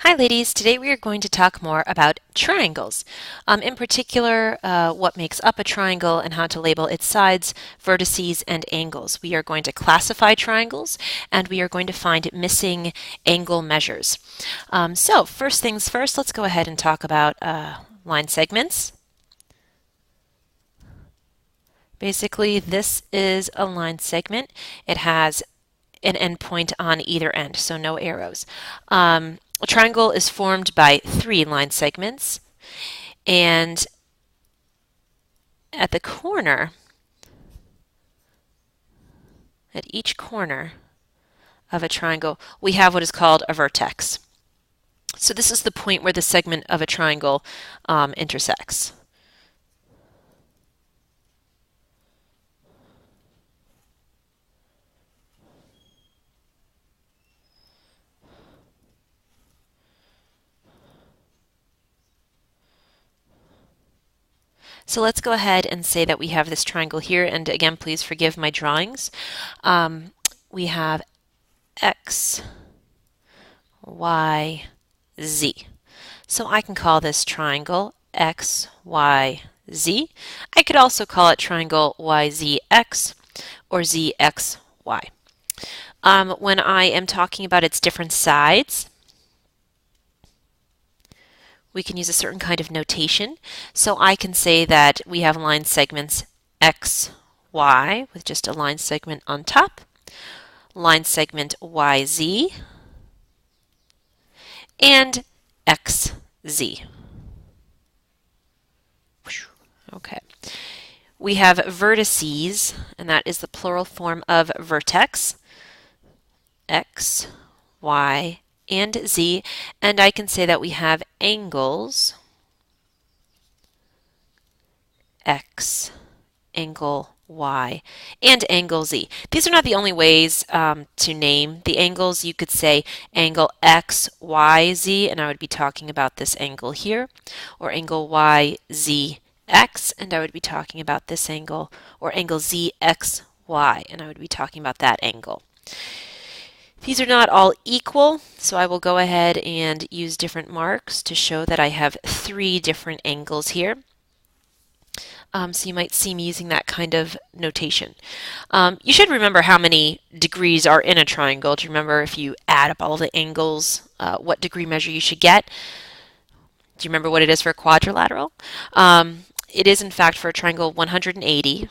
Hi ladies, today we are going to talk more about triangles. In particular, what makes up a triangle and how to label its sides, vertices, and angles. We are going to classify triangles and we are going to find missing angle measures. So first things first, let's go ahead and talk about line segments. Basically, this is a line segment. It has an endpoint on either end, so no arrows. A triangle is formed by three line segments, and at the corner, at each corner of a triangle, we have what is called a vertex. So this is the point where the segment of a triangle intersects. So let's go ahead and say that we have this triangle here, and again, please forgive my drawings. We have X, Y, Z. So I can call this triangle X, Y, Z. I could also call it triangle YZX or ZXY. When I am talking about its different sides, we can use a certain kind of notation. So I can say that we have line segments X, Y with just a line segment on top, line segment YZ, and XZ. Okay. We have vertices, and that is the plural form of vertex, X, Y, and Z, and I can say that we have angles, X, angle Y, and angle Z. These are not the only ways to name the angles. You could say angle X, Y, Z, and I would be talking about this angle here, or angle Y, Z, X, and I would be talking about this angle, or angle Z, X, Y, and I would be talking about that angle. These are not all equal, so I will go ahead and use different marks to show that I have three different angles here. So you might see me using that kind of notation. You should remember how many degrees are in a triangle. Do you remember if you add up all the angles, what degree measure you should get? Do you remember what it is for a quadrilateral? It is in fact for a triangle 180.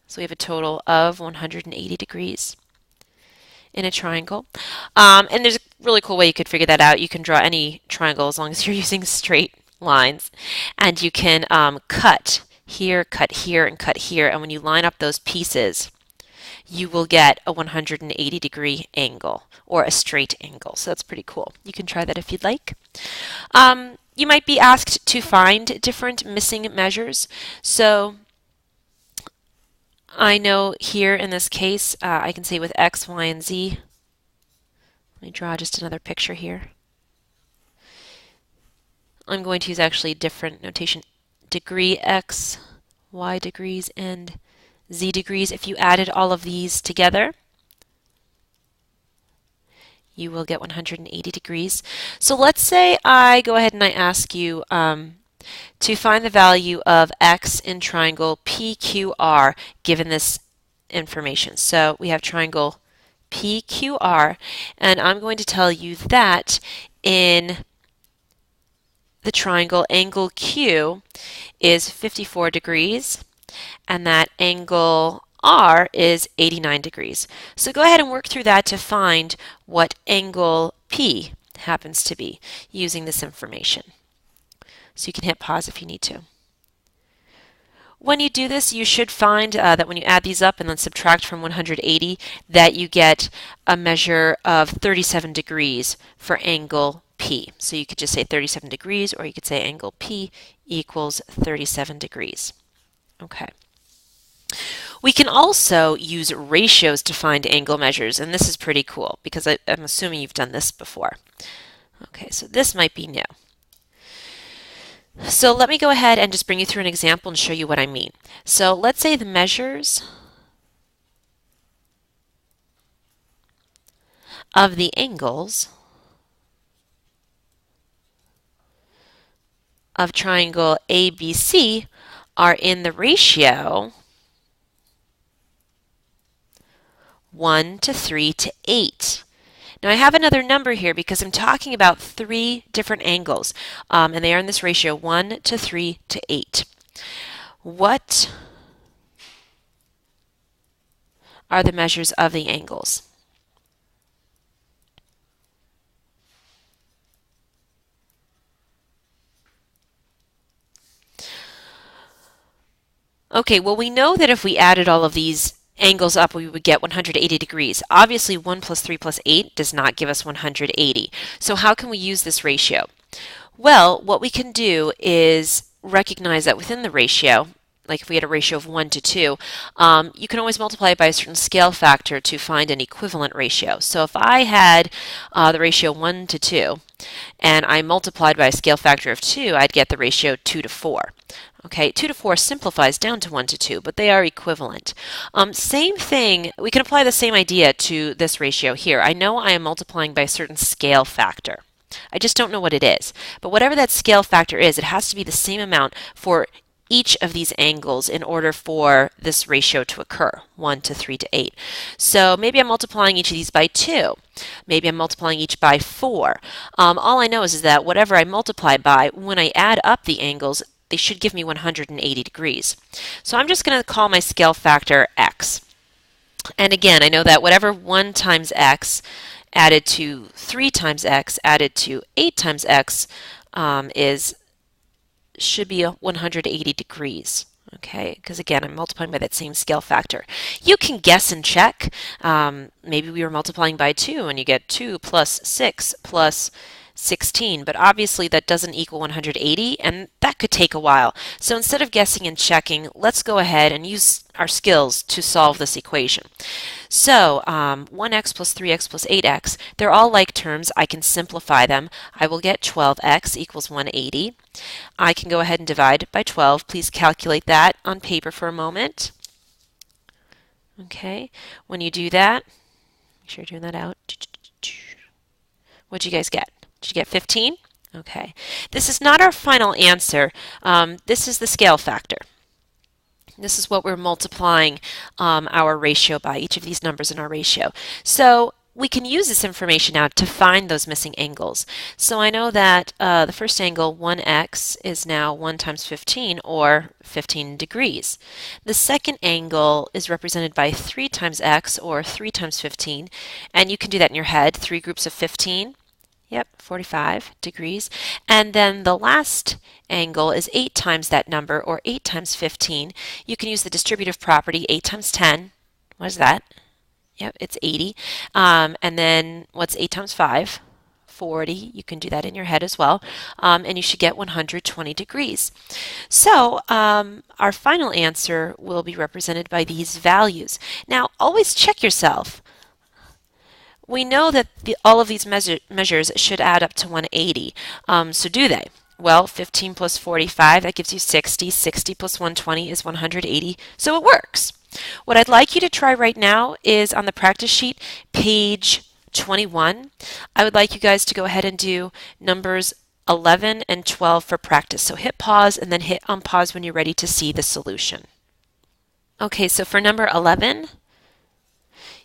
So we have a total of 180 degrees in a triangle. And there's a really cool way you could figure that out. You can draw any triangle as long as you're using straight lines. And you can cut here, and cut here. And when you line up those pieces, you will get a 180 degree angle or a straight angle. So that's pretty cool. You can try that if you'd like. You might be asked to find different missing measures. So I know here in this case, I can say with X, Y, and Z. Let me draw just another picture here. I'm going to use actually different notation. Degree X, Y degrees, and Z degrees. If you added all of these together, you will get 180 degrees. So let's say I go ahead and I ask you to find the value of X in triangle PQR given this information. So we have triangle PQR, and I'm going to tell you that in the triangle angle Q is 54 degrees, and that angle R is 89 degrees. So go ahead and work through that to find what angle P happens to be using this information. So you can hit pause if you need to. When you do this, you should find that when you add these up and then subtract from 180, that you get a measure of 37 degrees for angle P. So you could just say 37 degrees, or you could say angle P equals 37 degrees. Okay. We can also use ratios to find angle measures, and this is pretty cool because I'm assuming you've done this before. Okay, so this might be new. So let me go ahead and just bring you through an example and show you what I mean. So let's say the measures of the angles of triangle ABC are in the ratio 1 to 3 to 8. Now I have another number here because I'm talking about 3 different angles, and they are in this ratio 1 to 3 to 8. What are the measures of the angles? Okay, well we know that if we added all of these angles up, we would get 180 degrees. Obviously 1 plus 3 plus 8 does not give us 180. So how can we use this ratio? Well, what we can do is recognize that within the ratio, like if we had a ratio of 1 to 2, you can always multiply it by a certain scale factor to find an equivalent ratio. So if I had the ratio 1 to 2, and I multiplied by a scale factor of 2, I'd get the ratio 2 to 4. Okay, 2 to 4 simplifies down to 1 to 2, but they are equivalent. Same thing, we can apply the same idea to this ratio here. I know I am multiplying by a certain scale factor. I just don't know what it is. But whatever that scale factor is, it has to be the same amount for each of these angles in order for this ratio to occur, 1 to 3 to 8. So maybe I'm multiplying each of these by 2. Maybe I'm multiplying each by 4. All I know is that whatever I multiply by, when I add up the angles, they should give me 180 degrees. So I'm just going to call my scale factor x. And again, I know that whatever 1 times x added to 3 times x added to 8 times x should be 180 degrees. Okay, because again, I'm multiplying by that same scale factor. You can guess and check. Maybe we were multiplying by 2 and you get 2 plus 6 plus 16, but obviously that doesn't equal 180, and that could take a while. So instead of guessing and checking, let's go ahead and use our skills to solve this equation. So 1x plus 3x plus 8x, they're all like terms. I can simplify them. I will get 12x equals 180. I can go ahead and divide by 12. Please calculate that on paper for a moment. Okay, when you do that, make sure you're doing that out. What'd you guys get? Did you get 15? Okay. This is not our final answer. This is the scale factor. This is what we're multiplying our ratio by, each of these numbers in our ratio. So we can use this information now to find those missing angles. So I know that the first angle, 1x, is now 1 times 15, or 15 degrees. The second angle is represented by 3 times x, or 3 times 15. And you can do that in your head, 3 groups of 15. Yep, 45 degrees. And then the last angle is 8 times that number, or 8 times 15. You can use the distributive property, 8 times 10. What is that? Yep, it's 80. And then what's 8 times 5? 40. You can do that in your head as well. And you should get 120 degrees. So our final answer will be represented by these values. Now, always check yourself. We know that all of these measures should add up to 180. So do they? Well, 15 plus 45, that gives you 60. 60 plus 120 is 180. So it works. What I'd like you to try right now is on the practice sheet, page 21. I would like you guys to go ahead and do numbers 11 and 12 for practice. So hit pause and then hit unpause when you're ready to see the solution. Okay, so for number 11,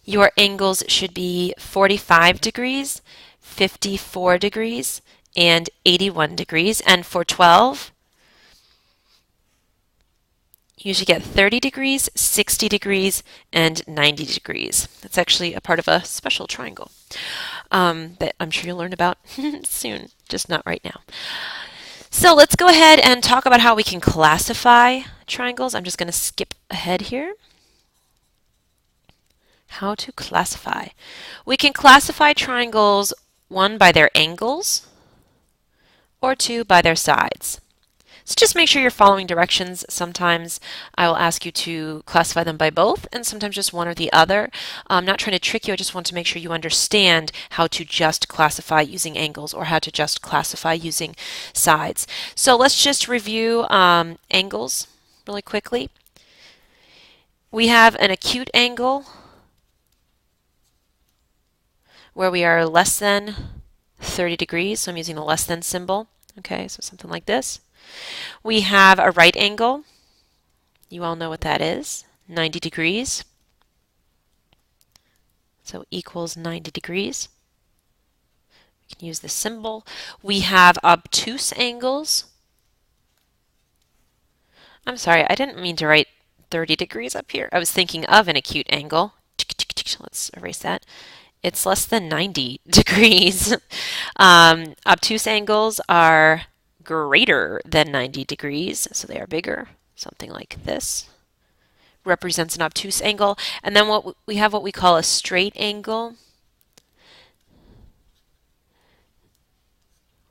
your angles should be 45 degrees, 54 degrees, and 81 degrees. And for 12, you should get 30 degrees, 60 degrees, and 90 degrees. That's actually a part of a special triangle that I'm sure you'll learn about soon, just not right now. So let's go ahead and talk about how we can classify triangles. I'm just going to skip ahead here. How to classify. We can classify triangles, 1 by their angles, or 2 by their sides. So just make sure you're following directions. Sometimes I will ask you to classify them by both, and sometimes just one or the other. I'm not trying to trick you. I just want to make sure you understand how to just classify using angles, or how to just classify using sides. So let's just review angles really quickly. We have an acute angle, where we are less than 30 degrees. So I'm using the less than symbol. Okay, so something like this. We have a right angle. You all know what that is. 90 degrees. So equals 90 degrees. We can use this symbol. We have obtuse angles. I'm sorry, I didn't mean to write 30 degrees up here. I was thinking of an acute angle. Let's erase that. It's less than 90 degrees. Obtuse angles are greater than 90 degrees, so they are bigger. Something like this represents an obtuse angle. And then we have what we call a straight angle,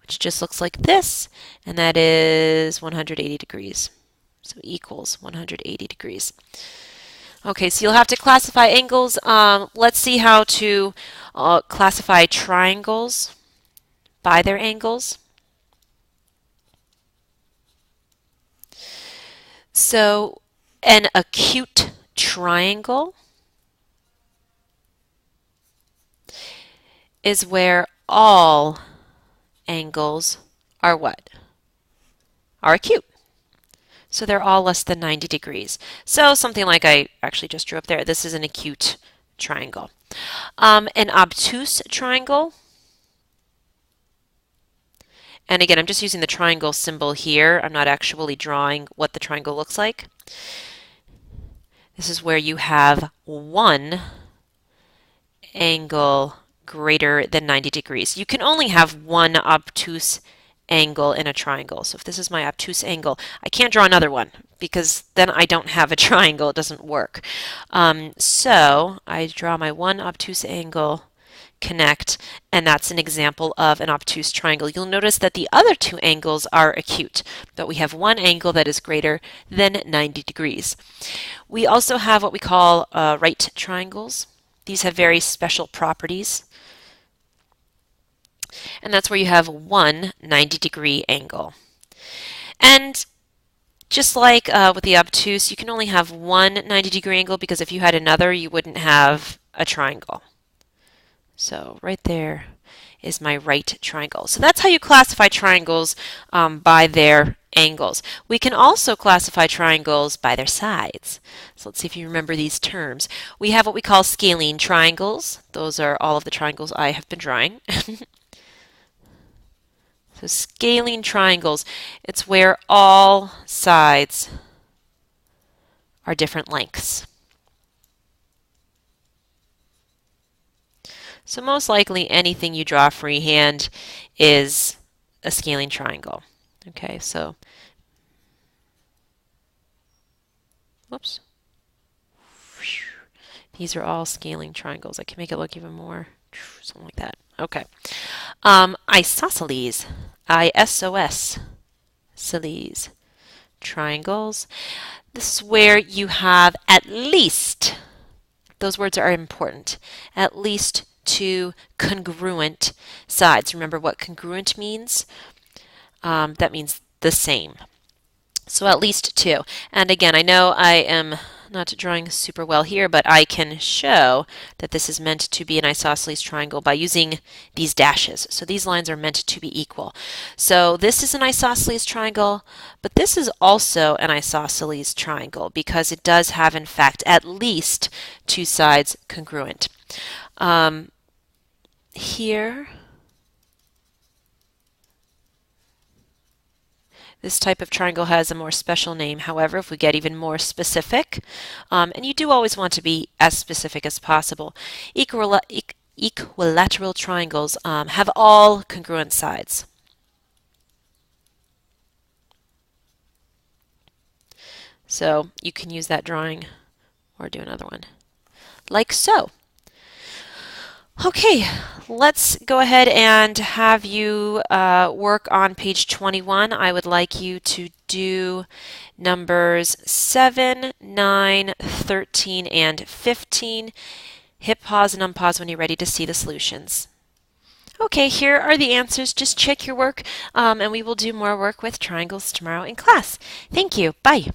which just looks like this, and that is 180 degrees. So equals 180 degrees. Okay, so you'll have to classify angles. Let's see how to classify triangles by their angles. So an acute triangle is where all angles are what? Are acute. So they're all less than 90 degrees. So something like I actually just drew up there, this is an acute triangle. An obtuse triangle, and again, I'm just using the triangle symbol here. I'm not actually drawing what the triangle looks like. This is where you have one angle greater than 90 degrees. You can only have one obtuse angle in a triangle. So if this is my obtuse angle, I can't draw another one because then I don't have a triangle. It doesn't work. So I draw my one obtuse angle, connect, and that's an example of an obtuse triangle. You'll notice that the other two angles are acute, but we have one angle that is greater than 90 degrees. We also have what we call right triangles. These have very special properties. And that's where you have one 90-degree angle. And just like with the obtuse, you can only have one 90-degree angle because if you had another, you wouldn't have a triangle. So right there is my right triangle. So that's how you classify triangles by their angles. We can also classify triangles by their sides. So let's see if you remember these terms. We have what we call scalene triangles. Those are all of the triangles I have been drawing. So scalene triangles, it's where all sides are different lengths. So most likely anything you draw freehand is a scalene triangle. Okay, so, whoops. These are all scalene triangles. I can make it look even more, something like that. Okay. Isosceles, I-S-O-S, celes, triangles. This is where you have at least, those words are important, at least two congruent sides. Remember what congruent means? That means the same. So at least two. And again, I know I am not drawing super well here, but I can show that this is meant to be an isosceles triangle by using these dashes. So these lines are meant to be equal. So this is an isosceles triangle, but this is also an isosceles triangle because it does have, in fact, at least two sides congruent. Here, this type of triangle has a more special name. However, if we get even more specific, and you do always want to be as specific as possible, equilateral triangles have all congruent sides. So you can use that drawing or do another one, like so. Okay, let's go ahead and have you work on page 21. I would like you to do numbers 7, 9, 13, and 15. Hit pause and unpause when you're ready to see the solutions. Okay, here are the answers. Just check your work, and we will do more work with triangles tomorrow in class. Thank you. Bye.